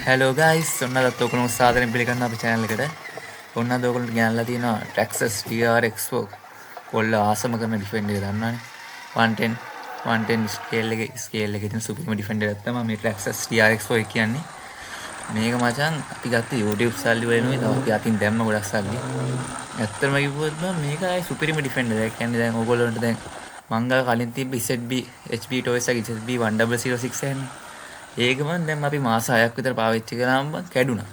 Hello guys, ඔන්න අදත් ඔයගොල්ලෝ සාදරයෙන් පිළිගන්න අපේ channel එකට. ඔන්න අද ඔයගොල්ලන්ට ගෙනල්ලා තියෙනවා Traxxas TRX කොල්ල ආසම කරන defender එක දන්නවනේ. 110 scale එකේ තියෙන සුපිරිම defender එකක් තමයි මේ Traxxas TRX කියන්නේ. මේක මචං අපි ගත්ත YouTube සල්ලි වලින් නෙවෙයි තව අපි අතින් දැම්ම ගොඩක් සල්ලි. ඇත්තටම කිව්වොත් මේක ආයි සුපිරිම defender එකක්. කියන්නේ දැන් ඔයගොල්ලන්ට දැන් මංගල කලින් තිබ්බ ZB HP Toys එකේ ZB 1006 යන්නේ. ඒක මන් දැන් අපි මාස 6ක් විතර පාවිච්චි කරාම කැඩුනා.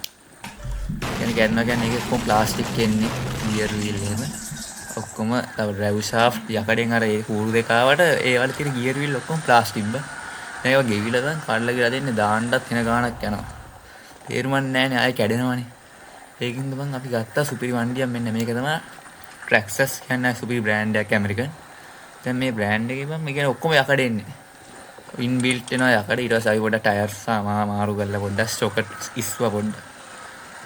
කියන්නේ ඒක කොහොම ප්ලාස්ටික් එන්නේ ගියර් වීල් එහෙම. ඔක්කොම තව ඩ්‍රයිව් ෂාෆ්ට් යකඩෙන් අර ඒ කූරු දෙක ආවට ඒ වල තියෙන ගියර් වීල් ඔක්කොම ප්ලාස්ටික් බා. දැන් ඒවා ගෙවිලා දැන් කඩලා ගිහලා දෙන්නේ දාන්නත් වෙන ගාණක් යනවා. තේරුමක් නැහැනේ ආයෙ කැඩෙනවනේ. ඒකින්ද මං අපි ගත්තා සුපිරි වණ්ඩියක් මෙන්න මේක තමයි Traxxas කියන්නේ සුපිරි බ්‍රෑන්ඩ් එකක් ඇමරිකන්. දැන් මේ බ්‍රෑන්ඩ් එකේ මම කියන්නේ ඔක්කොම යකඩ එන්නේ. ඉන්බිල්ට් වෙනවා යකඩ ඊට පස්සේ අපි පොඩ්ඩක් ටයර්ස් මාරු කරලා පොඩ්ඩක් ස්ටොකට් ඉස්වා පොඩ්ඩක්.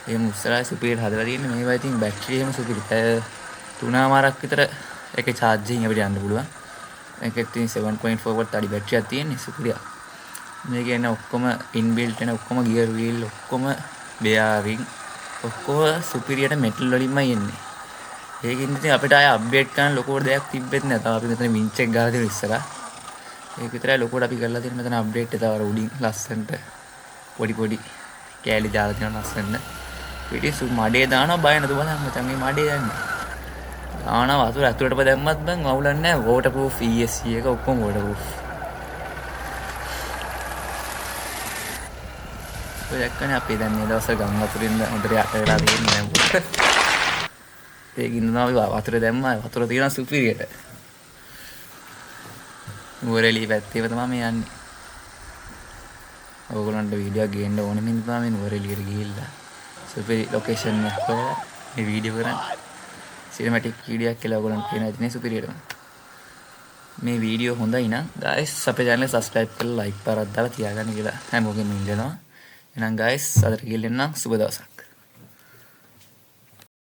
එහෙම උස්සලා සුපිරියට හදලා තියෙන්නේ මේවා ඉතින් බැටරි එහෙම සුපිරි. 3මාරක් විතර ඒකේ charging අපිට යන්න පුළුවන්. මේකෙත් තියෙන 7.4 watt අඩි බැටරියක් තියෙන්නේ සුපිරිය. මේකේ එන ඔක්කොම ඉන්බිල්ට් වෙන ඔක්කොම ගියර් වීල් ඔක්කොම බෙයාරින් ඔක්කොම සුපිරියට මෙටල් වලින්මයි එන්නේ. ඒකින් ඉතින් අපිට ආය අප්ඩේට් කරන්න ලොකුවට දෙයක් තිබ්බෙත් නැහැ. තව අපි මෙතන වින්ච් එක ගාලා තියෙන ඉස්සරහා. ඒක විතරයි ලොකුවට අපි කරලා තියෙන මෙතන අප්ඩේට් එක. තව උඩින් ලස්සනට පොඩි කෑලි දාලා තියෙන ලස්සනට. පිටින් මඩේ දානවා බය නැතුව බලන්න මචං මේ මඩේ යන්නේ. දානවා වතුර ඇතුළටම දැම්මත් බං අවුලක් නැහැ. water proof ESC එක ඔක්කොම water proof. ඔය දැක්කනේ අපි දැන් මේ දවස්වල ගම් වතුරින් හොඳට යට වෙලා තියෙන්නේ දැන්. ඒකින් තමයි වතුර දැම්මා වතුර තියෙන සුපිරියට. නුවරඑළිය පැත්තේම තමයි මේ යන්නේ. ඕගොල්ලන්ට වීඩියෝ එකක් ගේන්න ඕනෙ මින් තමයි මේ නුවරඑළියට ගිහිල්ලා සුපිරි ලොකේෂන් එකක් හොයලා මේ වීඩියෝ කරන්නේ. සිනමැටික් වීඩියෝ එකක් කියලා ඕගොල්ලන්ට කියන ඇතිනේ සුපිරියටම. මේ වීඩියෝ හොඳයි නම් guys අපේ channel එක subscribe කරලා like පාරක් දාලා තියාගන්න කියලා හැමෝගෙම ඉල්ලනවා. එහෙනම් guys අදට ගිහින් එන්නම් සුබ දවසක්.